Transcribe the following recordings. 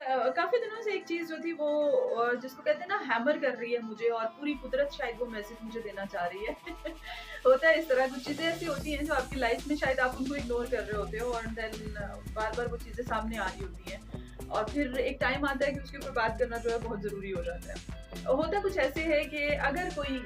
काफ़ी दिनों से एक चीज़ जो थी वो जिसको कहते हैं ना हैमर कर रही है मुझे और पूरी कुदरत शायद वो मैसेज मुझे देना चाह रही है। होता है इस तरह कुछ चीज़ें ऐसी होती हैं जो आपकी लाइफ में शायद आप उनको इग्नोर कर रहे होते हो और देन बार-बार वो चीज़ें सामने आ रही होती हैं और फिर एक टाइम आता है कि उसके ऊपर बात करना जो है बहुत ज़रूरी हो जाता है। होता कुछ ऐसे है कि अगर कोई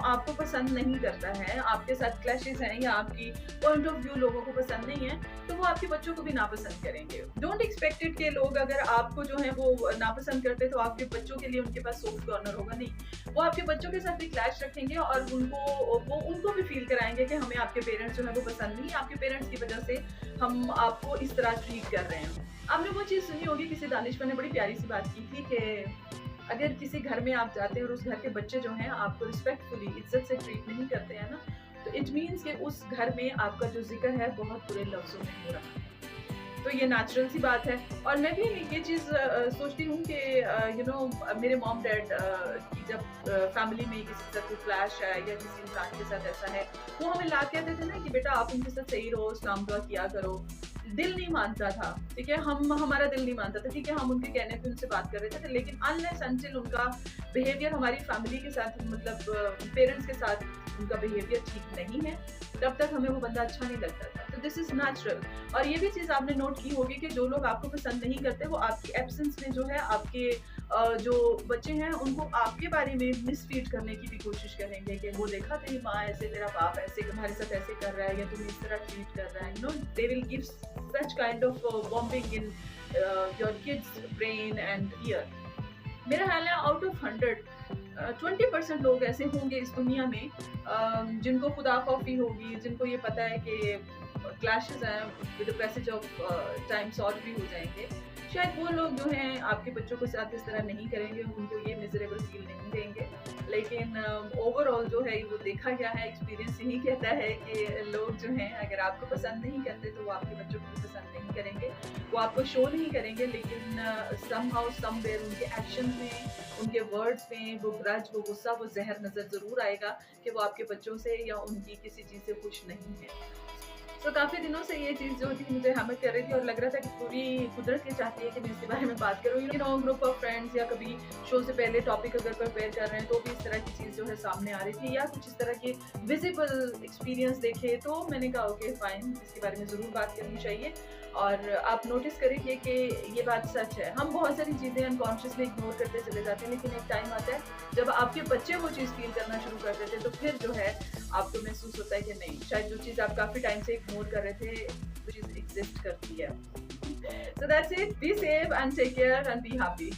आपको पसंद नहीं करता है, आपके साथ क्लैशेज़ हैं या आपकी पॉइंट ऑफ व्यू लोगों को पसंद नहीं है, तो वो आपके बच्चों को भी नापसंद करेंगे। डोंट एक्सपेक्ट इट कि लोग अगर आपको जो है वो नापसंद करते तो आपके बच्चों के लिए उनके पास सॉफ्ट कॉर्नर होगा, नहीं। वो आपके बच्चों के साथ भी क्लैश रखेंगे और उनको भी फ़ील कराएँगे कि हमें आपके पेरेंट्स जो है वो पसंद नहीं है, आपके पेरेंट्स की वज़ह से हम आपको इस तरह ट्रीट कर रहे हैं। आपने वो चीज़ सुनी होगी, किसी दानिशमंद ने बड़ी प्यारी सी बात की थी कि अगर किसी घर में आप जाते हैं और उस घर के बच्चे जो हैं आपको रिस्पेक्टफुली इज्जत से ट्रीट नहीं करते हैं ना, तो इट मीन्स कि उस घर में आपका जो ज़िक्र है बहुत बुरे लफ्ज़ों में हो रहा है। तो ये नेचुरल सी बात है और मैं भी ये चीज़ सोचती हूँ कि मेरे मॉम डैड की जब फैमिली में किसी के साथ कोई क्लैश है या किसी इंसान के साथ ऐसा है, वो हमें ला कहते थे ना कि बेटा आप उनके साथ सही रहो, सलाम दुआ किया करो। दिल नहीं मानता था, ठीक है? हमारा दिल नहीं मानता था, ठीक है? हम उनके कहने पे उनसे बात कर रहे थे, लेकिन अनलेस अनटिल उनका बिहेवियर हमारी फैमिली के साथ मतलब पेरेंट्स के साथ उनका बिहेवियर ठीक नहीं है, तब तक हमें वो बंदा अच्छा नहीं लगता था। तो दिस इज़ नेचुरल। और ये भी चीज़ आपने नोट की होगी कि जो लोग आपको पसंद नहीं करते, वो आपकी एब्सेंस में जो है आपके जो बच्चे हैं उनको आपके बारे में मिसट्रीट करने की भी कोशिश करेंगे कि वो देखा तेरी माँ ऐसे, तेरा बाप ऐसे तुम्हारे साथ ऐसे कर रहा है या तुम्हें इस तरह ट्रीट कर रहा है। They will give such kind of bombing in your kids brain and year. मेरा ख्याल है आउट ऑफ 100 20% लोग ऐसे होंगे इस दुनिया में जिनको खुदा खौफी होगी, जिनको ये पता है कि क्लैशेस हैं with the passage of time solve भी हो जाएंगे। शायद वो लोग जो हैं आपके बच्चों के साथ इस तरह नहीं करेंगे, उनको ये मिजरेबल फील नहीं देंगे। लेकिन ओवरऑल जो है वो देखा गया है, एक्सपीरियंस यही कहता है कि लोग जो हैं अगर आपको पसंद नहीं करते तो वो आपके बच्चों को भी पसंद नहीं करेंगे। वो आपको शो नहीं करेंगे, लेकिन समहाउ समवेयर उनके एक्शन में, उनके वर्ड्स में वो ग्रज, वो गुस्सा, वो ज़हर नज़र ज़रूर आएगा कि वो आपके बच्चों से या उनकी किसी चीज़ से खुश नहीं है। तो काफ़ी दिनों से ये चीज़ जो थी मुझे हैमर कर रही थी और लग रहा था कि पूरी कुदरत ये चाहती है कि मैं इसके बारे में बात करूँ। ग्रुप ऑफ फ्रेंड्स या कभी शो से पहले टॉपिक अगर प्रिपेयर कर रहे हैं तो भी इस तरह की चीज़ जो है सामने आ रही थी या कुछ इस तरह के विजिबल एक्सपीरियंस देखे, तो मैंने कहा ओके फाइन, इसके बारे में ज़रूर बात करनी चाहिए। और आप नोटिस करेंगे कि ये बात सच है, हम बहुत सारी चीज़ें अनकॉन्शियसली इग्नोर करते चले जाते हैं, लेकिन एक टाइम आता है जब आपके बच्चे वो चीज़ फील करना शुरू कर देते हैं, तो फिर जो है आपको महसूस होता है कि नहीं, शायद जो चीज़ आप काफ़ी टाइम से इग्नोर कर रहे थे, वो चीज़ एग्जिस्ट करती है। So that's it, be safe and take care and be happy.